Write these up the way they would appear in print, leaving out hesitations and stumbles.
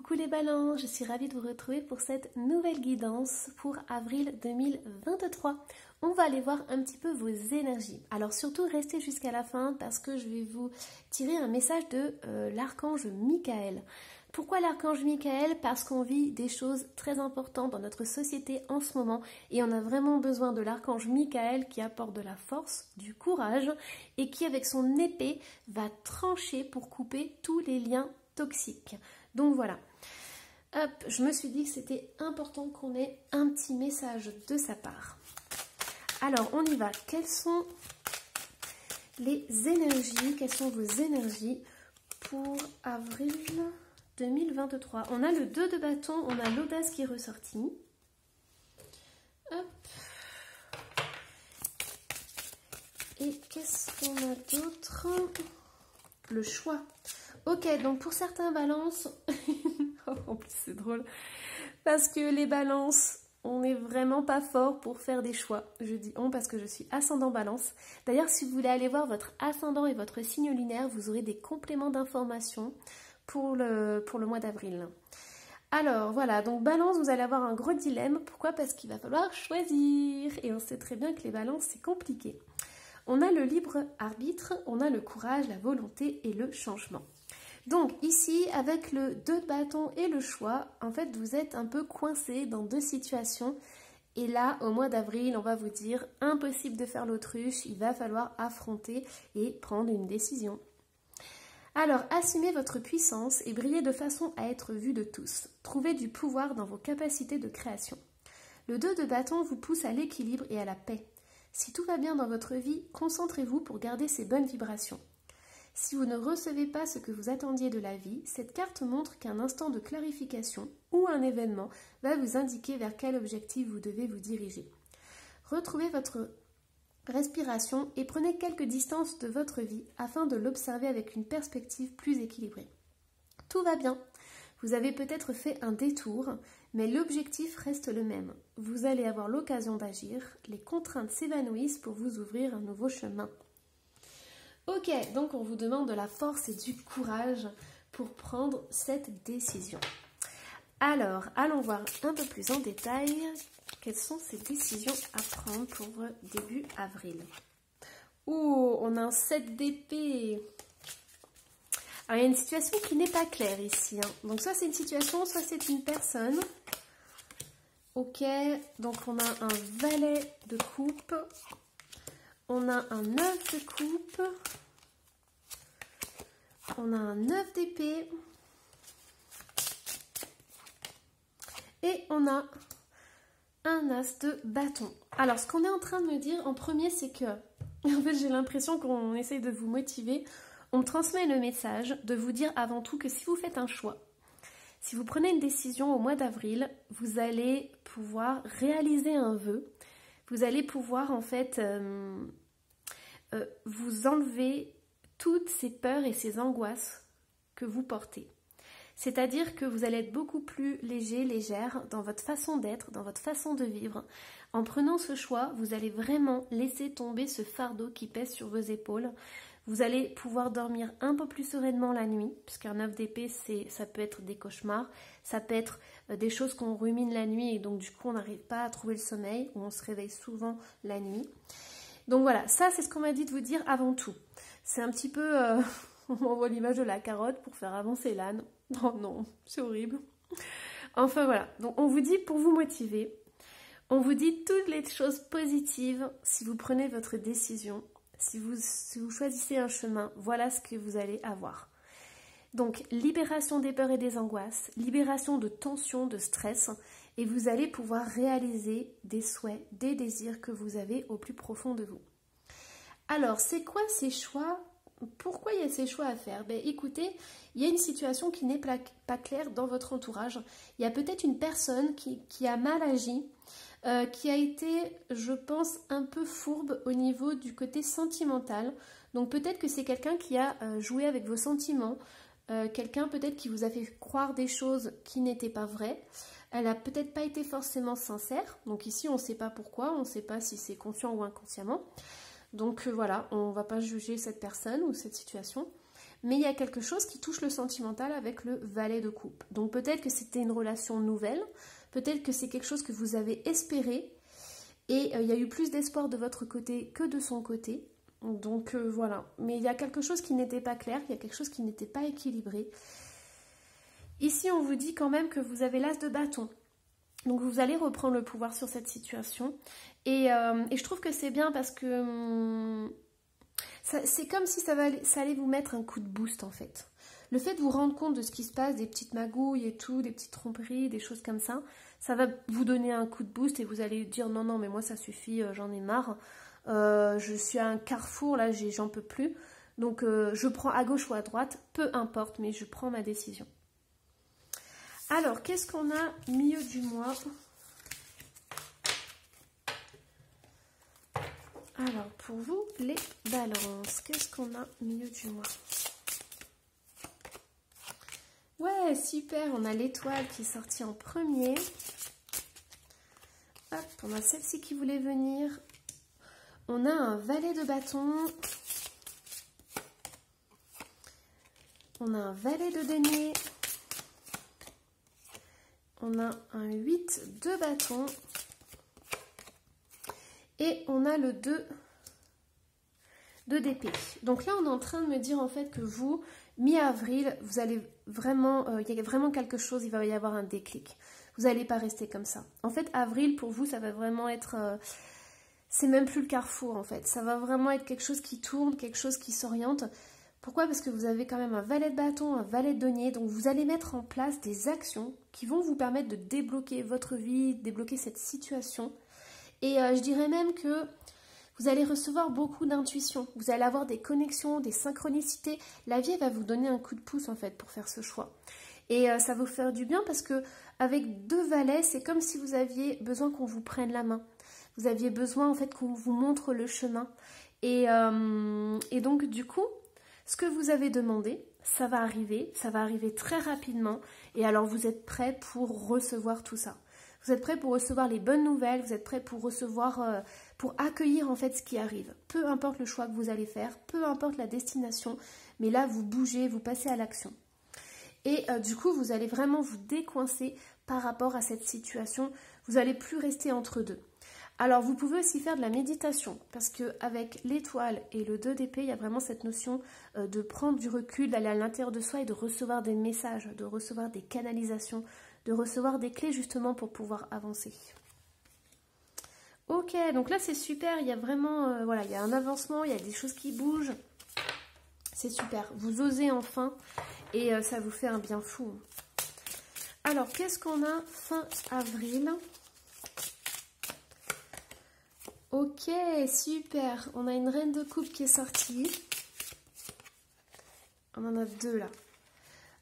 Coucou les balances, je suis ravie de vous retrouver pour cette nouvelle guidance pour avril 2023. On va aller voir un petit peu vos énergies. Alors surtout restez jusqu'à la fin parce que je vais vous tirer un message de l'archange Michael. Pourquoi l'archange Michael? Parce qu'on vit des choses très importantes dans notre société en ce moment et on a vraiment besoin de l'archange Michael qui apporte de la force, du courage et qui avec son épée va trancher pour couper tous les liens toxiques. Donc voilà, hop, je me suis dit que c'était important qu'on ait un petit message de sa part. Alors on y va, quelles sont les énergies, quelles sont vos énergies pour avril 2023? On a le 2 de bâton, on a l'audace qui est ressorti. Hop. Et qu'est-ce qu'on a d'autre? Le choix. Ok, donc pour certains balances, en plus c'est drôle, parce que les balances, on n'est vraiment pas fort pour faire des choix. Je dis on parce que je suis ascendant balance. D'ailleurs, si vous voulez aller voir votre ascendant et votre signe lunaire, vous aurez des compléments d'informations pour le mois d'avril. Alors voilà, donc balance, vous allez avoir un gros dilemme. Pourquoi? Parce qu'il va falloir choisir. Et on sait très bien que les balances, c'est compliqué. On a le libre arbitre, on a le courage, la volonté et le changement. Donc ici, avec le 2 de bâton et le choix, en fait, vous êtes un peu coincé dans deux situations. Et là, au mois d'avril, on va vous dire, impossible de faire l'autruche, il va falloir affronter et prendre une décision. Alors, assumez votre puissance et brillez de façon à être vu de tous. Trouvez du pouvoir dans vos capacités de création. Le 2 de bâton vous pousse à l'équilibre et à la paix. Si tout va bien dans votre vie, concentrez-vous pour garder ces bonnes vibrations. Si vous ne recevez pas ce que vous attendiez de la vie, cette carte montre qu'un instant de clarification ou un événement va vous indiquer vers quel objectif vous devez vous diriger. Retrouvez votre respiration et prenez quelques distances de votre vie afin de l'observer avec une perspective plus équilibrée. Tout va bien. Vous avez peut-être fait un détour, mais l'objectif reste le même. Vous allez avoir l'occasion d'agir, les contraintes s'évanouissent pour vous ouvrir un nouveau chemin. Ok, donc on vous demande de la force et du courage pour prendre cette décision. Alors, allons voir un peu plus en détail quelles sont ces décisions à prendre pour début avril. Oh, on a un 7 d'épée. Alors, il y a une situation qui n'est pas claire ici. Donc, soit c'est une situation, soit c'est une personne. Ok, donc on a un valet de coupe. On a un 9 de coupe. On a un 9 d'épée. Et on a un as de bâton. Alors, ce qu'on est en train de me dire en premier, c'est que, en fait, j'ai l'impression qu'on essaye de vous motiver. On me transmet le message de vous dire avant tout que si vous faites un choix, si vous prenez une décision au mois d'avril, vous allez pouvoir réaliser un vœu. Vous allez pouvoir, en fait, vous enlever toutes ces peurs et ces angoisses que vous portez. C'est-à-dire que vous allez être beaucoup plus léger, légère dans votre façon d'être, dans votre façon de vivre. En prenant ce choix, vous allez vraiment laisser tomber ce fardeau qui pèse sur vos épaules. Vous allez pouvoir dormir un peu plus sereinement la nuit, puisqu'un 9 d'épée, ça peut être des cauchemars, ça peut être des choses qu'on rumine la nuit et donc du coup on n'arrive pas à trouver le sommeil, ou on se réveille souvent la nuit. Donc voilà, ça c'est ce qu'on m'a dit de vous dire avant tout. C'est un petit peu, on m'envoie l'image de la carotte pour faire avancer l'âne. Oh non, c'est horrible. Enfin voilà, donc on vous dit pour vous motiver, on vous dit toutes les choses positives si vous prenez votre décision, si vous choisissez un chemin, voilà ce que vous allez avoir. Donc libération des peurs et des angoisses, libération de tensions, de stress, et vous allez pouvoir réaliser des souhaits, des désirs que vous avez au plus profond de vous. Alors, c'est quoi ces choix? Pourquoi il y a ces choix à faire? Ben, écoutez, il y a une situation qui n'est pas claire dans votre entourage. Il y a peut-être une personne qui a mal agi, qui a été, je pense, un peu fourbe au niveau du côté sentimental. Donc peut-être que c'est quelqu'un qui a joué avec vos sentiments, quelqu'un peut-être qui vous a fait croire des choses qui n'étaient pas vraies. Elle n'a peut-être pas été forcément sincère. Donc ici, on ne sait pas pourquoi, on ne sait pas si c'est conscient ou inconsciemment. Donc voilà, on ne va pas juger cette personne ou cette situation. mais il y a quelque chose qui touche le sentimental avec le valet de coupe. Donc peut-être que c'était une relation nouvelle, peut-être que c'est quelque chose que vous avez espéré, et il y a eu plus d'espoir de votre côté que de son côté. Donc voilà, mais il y a quelque chose qui n'était pas clair, il y a quelque chose qui n'était pas équilibré. Ici, on vous dit quand même que vous avez l'as de bâton. Donc vous allez reprendre le pouvoir sur cette situation. Et je trouve que c'est bien parce que c'est comme si ça allait vous mettre un coup de boost en fait. Le fait de vous rendre compte de ce qui se passe, des petites magouilles et tout, des petites tromperies, des choses comme ça va vous donner un coup de boost et vous allez dire non, non, mais moi ça suffit, j'en ai marre. Je suis à un carrefour, là j'en peux plus. Donc je prends à gauche ou à droite, peu importe, mais je prends ma décision. Alors, qu'est-ce qu'on a milieu du mois? Alors, pour vous, les balances, qu'est-ce qu'on a milieu du mois? Ouais, super, on a l'étoile qui est sortie en premier. Hop, on a celle-ci qui voulait venir. On a un valet de bâton. On a un valet de denier. On a un 8 de bâton. Et on a le 2 d'épée. Donc là, on est en train de me dire en fait que vous, mi-avril, vous allez vraiment, il y a vraiment quelque chose, il va y avoir un déclic. Vous n'allez pas rester comme ça. En fait, avril, pour vous, ça va vraiment être... c'est même plus le carrefour en fait. Ça va vraiment être quelque chose qui tourne, quelque chose qui s'oriente. Pourquoi? Parce que vous avez quand même un valet de bâton, un valet de denier. Donc vous allez mettre en place des actions qui vont vous permettre de débloquer votre vie, débloquer cette situation. Et je dirais même que vous allez recevoir beaucoup d'intuition. Vous allez avoir des connexions, des synchronicités. La vie va vous donner un coup de pouce en fait pour faire ce choix. Et ça va vous faire du bien parce que avec 2 valets, c'est comme si vous aviez besoin qu'on vous prenne la main. Vous aviez besoin en fait qu'on vous montre le chemin. Et donc du coup, ce que vous avez demandé, ça va arriver très rapidement. Et alors vous êtes prêts pour recevoir tout ça. Vous êtes prêts pour recevoir les bonnes nouvelles, vous êtes prêts pour recevoir, pour accueillir en fait ce qui arrive. Peu importe le choix que vous allez faire, peu importe la destination, mais là vous bougez, vous passez à l'action. Et du coup, vous allez vraiment vous décoincer par rapport à cette situation. Vous n'allez plus rester entre deux. Alors, vous pouvez aussi faire de la méditation parce qu'avec l'étoile et le 2 d'épée, il y a vraiment cette notion de prendre du recul, d'aller à l'intérieur de soi et de recevoir des messages, de recevoir des canalisations, de recevoir des clés justement pour pouvoir avancer. Ok, donc là c'est super, il y a vraiment, voilà, il y a un avancement, il y a des choses qui bougent. C'est super, vous osez enfin et ça vous fait un bien fou. Alors, qu'est-ce qu'on a fin avril? Ok, super. On a une reine de coupe qui est sortie. On en a 2 là.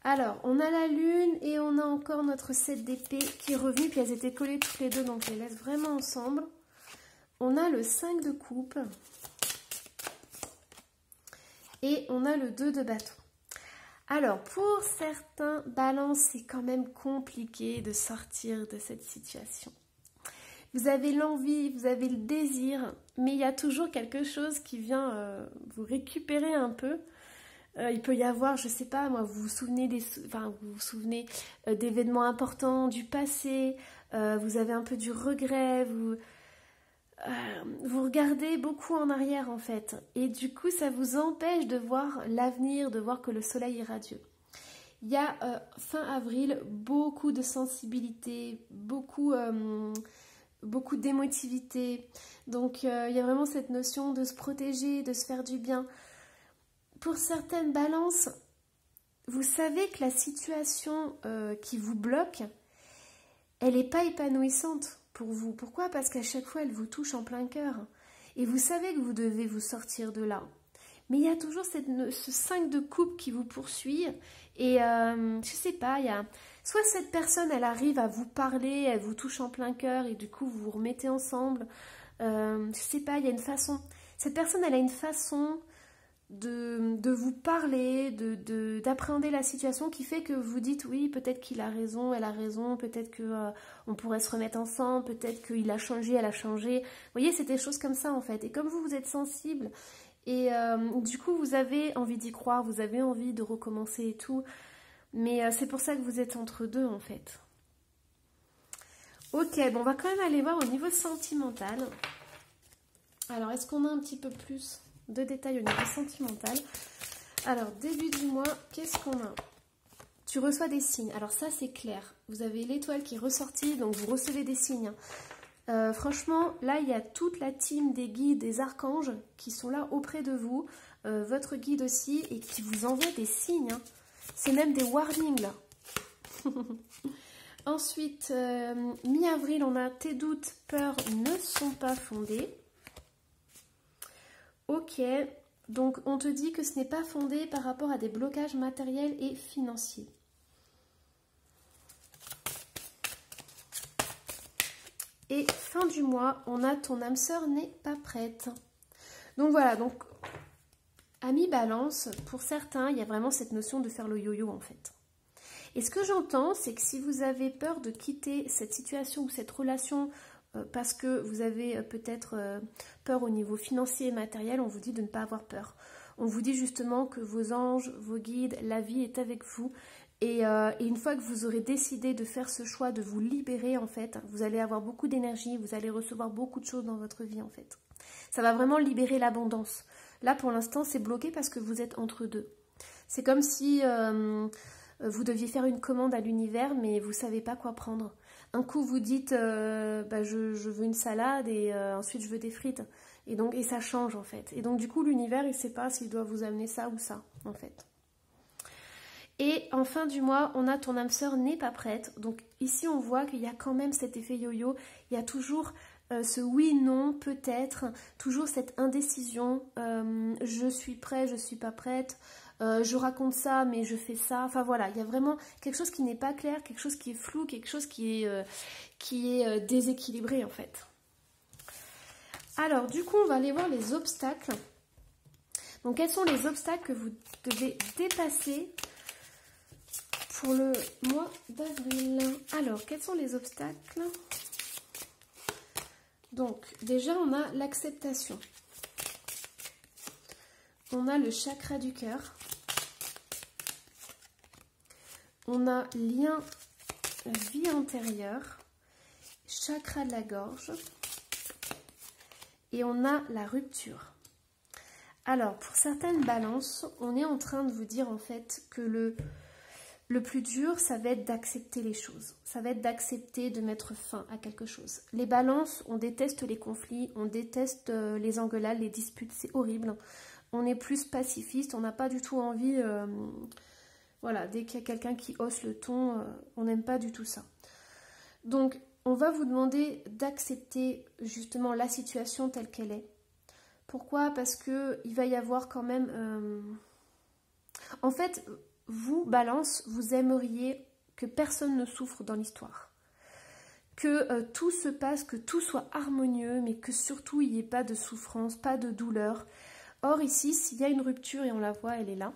Alors, on a la lune et on a encore notre 7 d'épée qui est revenu. Puis elles étaient collées toutes les deux, donc je les laisse vraiment ensemble. On a le 5 de coupe. Et on a le 2 de bâton. Alors, pour certains balances, c'est quand même compliqué de sortir de cette situation. Vous avez l'envie, vous avez le désir, mais il y a toujours quelque chose qui vient vous récupérer un peu. Il peut y avoir, je sais pas, moi, vous vous souvenez d'événements importants du passé, vous avez un peu du regret, vous regardez beaucoup en arrière en fait, et du coup ça vous empêche de voir l'avenir, de voir que le soleil est radieux. Il y a fin avril beaucoup de sensibilité, beaucoup d'émotivité, donc il y a vraiment cette notion de se protéger, de se faire du bien. Pour certaines balances, vous savez que la situation qui vous bloque, elle n'est pas épanouissante pour vous. Pourquoi? Parce qu'à chaque fois, elle vous touche en plein cœur. Et vous savez que vous devez vous sortir de là. Mais il y a toujours ce 5 de coupe qui vous poursuit. Et je sais pas, il y a... Soit cette personne, elle arrive à vous parler, elle vous touche en plein cœur et du coup, vous vous remettez ensemble. Je sais pas, il y a une façon... Cette personne, elle a une façon de vous parler, d'appréhender la situation qui fait que vous dites oui, peut-être qu'il a raison, elle a raison, peut-être qu'on pourrait se remettre ensemble, peut-être qu'il a changé, elle a changé. Vous voyez, c'est des choses comme ça en fait. Et comme vous êtes sensible Et du coup, vous avez envie d'y croire, vous avez envie de recommencer et tout. Mais c'est pour ça que vous êtes entre deux en fait. Ok, bon, on va quand même aller voir au niveau sentimental. Alors, est-ce qu'on a un petit peu plus de détails au niveau sentimental? Alors, début du mois, qu'est-ce qu'on a? Tu reçois des signes. Alors ça, c'est clair. Vous avez l'étoile qui est ressortie, donc vous recevez des signes. Franchement, là, il y a toute la team des guides, des archanges qui sont là auprès de vous. Votre guide aussi, et qui vous envoie des signes. C'est même des warnings, là. Ensuite, mi-avril, on a tes doutes, peurs ne sont pas fondés. Ok, donc on te dit que ce n'est pas fondé par rapport à des blocages matériels et financiers. Et fin du mois, on a ton âme sœur n'est pas prête. Donc voilà, donc ami balance, pour certains, il y a vraiment cette notion de faire le yo-yo en fait. Et ce que j'entends, c'est que si vous avez peur de quitter cette situation ou cette relation parce que vous avez peut-être peur au niveau financier et matériel, on vous dit de ne pas avoir peur. On vous dit justement que vos anges, vos guides, la vie est avec vous. Et une fois que vous aurez décidé de faire ce choix, de vous libérer en fait, vous allez avoir beaucoup d'énergie, vous allez recevoir beaucoup de choses dans votre vie en fait. Ça va vraiment libérer l'abondance. Là pour l'instant c'est bloqué parce que vous êtes entre deux. C'est comme si vous deviez faire une commande à l'univers mais vous ne savez pas quoi prendre. Un coup vous dites je veux une salade et ensuite je veux des frites. Et ça change en fait. Et donc du coup l'univers il ne sait pas s'il doit vous amener ça ou ça en fait. Et en fin du mois, on a ton âme sœur n'est pas prête. Donc ici, on voit qu'il y a quand même cet effet yo-yo. Il y a toujours ce oui, non, peut-être. Toujours cette indécision. Je suis prête, je ne suis pas prête. Je raconte ça, mais je fais ça. Enfin voilà, il y a vraiment quelque chose qui n'est pas clair, quelque chose qui est flou, quelque chose qui est déséquilibré en fait. Alors du coup, on va aller voir les obstacles. Donc quels sont les obstacles que vous devez dépasser pour le mois d'avril? Alors, quels sont les obstacles? Donc, déjà, on a l'acceptation. On a le chakra du cœur. On a lien vie antérieure, chakra de la gorge. Et on a la rupture. Alors, pour certaines balances, on est en train de vous dire en fait que le plus dur, ça va être d'accepter les choses. Ça va être d'accepter de mettre fin à quelque chose. Les balances, on déteste les conflits, on déteste les engueulades, les disputes, c'est horrible. On est plus pacifiste, on n'a pas du tout envie... voilà, dès qu'il y a quelqu'un qui hausse le ton, on n'aime pas du tout ça. Donc, on va vous demander d'accepter justement la situation telle qu'elle est. Pourquoi? Parce qu'il va y avoir quand même... En fait... Vous, Balance, vous aimeriez que personne ne souffre dans l'histoire. Que tout se passe, que tout soit harmonieux, mais que surtout il n'y ait pas de souffrance, pas de douleur. Or ici, s'il y a une rupture, et on la voit, elle est là,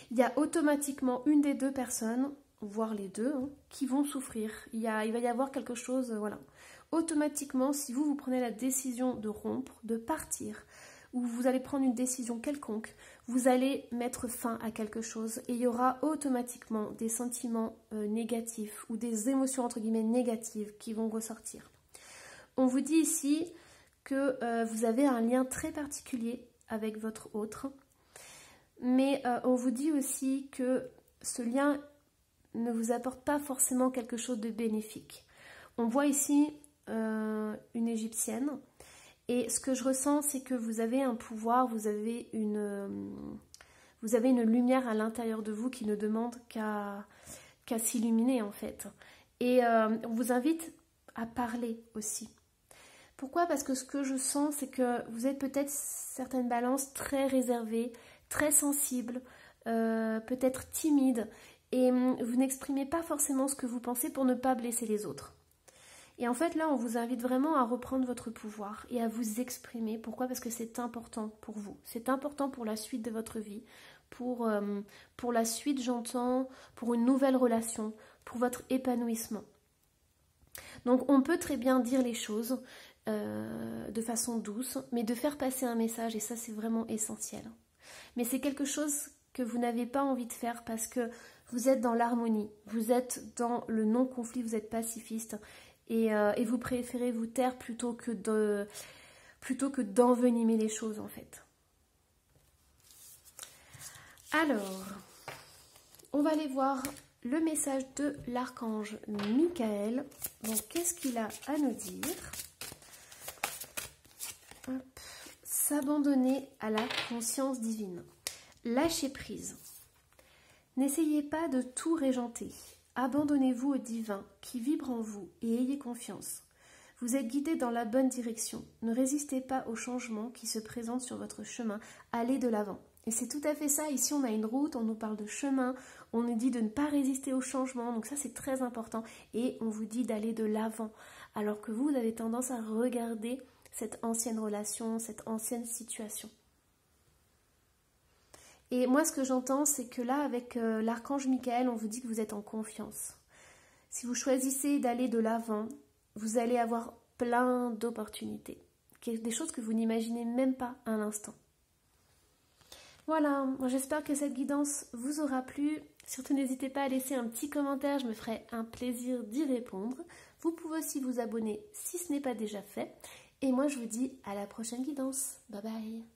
il y a automatiquement une des deux personnes, voire les deux, qui vont souffrir. Il va y avoir quelque chose, voilà. Automatiquement, si vous prenez la décision de rompre, de partir, ou vous allez prendre une décision quelconque, vous allez mettre fin à quelque chose et il y aura automatiquement des sentiments négatifs ou des émotions entre guillemets négatives qui vont ressortir. On vous dit ici que vous avez un lien très particulier avec votre autre, mais on vous dit aussi que ce lien ne vous apporte pas forcément quelque chose de bénéfique. On voit ici une égyptienne. Et ce que je ressens, c'est que vous avez un pouvoir, vous avez une lumière à l'intérieur de vous qui ne demande qu'à s'illuminer en fait. Et on vous invite à parler aussi. Pourquoi? Parce que ce que je sens, c'est que vous êtes peut-être certaines balances très réservées, très sensibles, peut-être timides. Et vous n'exprimez pas forcément ce que vous pensez pour ne pas blesser les autres. Et en fait, là, on vous invite vraiment à reprendre votre pouvoir et à vous exprimer. Pourquoi? Parce que c'est important pour vous. C'est important pour la suite de votre vie. Pour la suite, j'entends, pour une nouvelle relation, pour votre épanouissement. Donc, on peut très bien dire les choses. de façon douce, mais de faire passer un message, et ça c'est vraiment essentiel. Mais c'est quelque chose que vous n'avez pas envie de faire parce que vous êtes dans l'harmonie, vous êtes dans le non-conflit, vous êtes pacifiste, et vous préférez vous taire plutôt que d'envenimer les choses en fait. Alors, on va aller voir le message de l'archange Michael. Donc, qu'est-ce qu'il a à nous dire? S'abandonner à la conscience divine. Lâcher prise. N'essayez pas de tout régenter. Abandonnez-vous au divin qui vibre en vous et ayez confiance. Vous êtes guidé dans la bonne direction. Ne résistez pas aux changements qui se présentent sur votre chemin. Allez de l'avant. Et c'est tout à fait ça. Ici, on a une route, on nous parle de chemin, on nous dit de ne pas résister aux changements. Donc ça, c'est très important. Et on vous dit d'aller de l'avant. Alors que vous avez tendance à regarder cette ancienne relation, cette ancienne situation. Et moi, ce que j'entends, c'est que là, avec l'archange Michael, on vous dit que vous êtes en confiance. Si vous choisissez d'aller de l'avant, vous allez avoir plein d'opportunités. Des choses que vous n'imaginez même pas un instant. Voilà, j'espère que cette guidance vous aura plu. Surtout, n'hésitez pas à laisser un petit commentaire, je me ferai un plaisir d'y répondre. Vous pouvez aussi vous abonner si ce n'est pas déjà fait. Et moi, je vous dis à la prochaine guidance. Bye bye.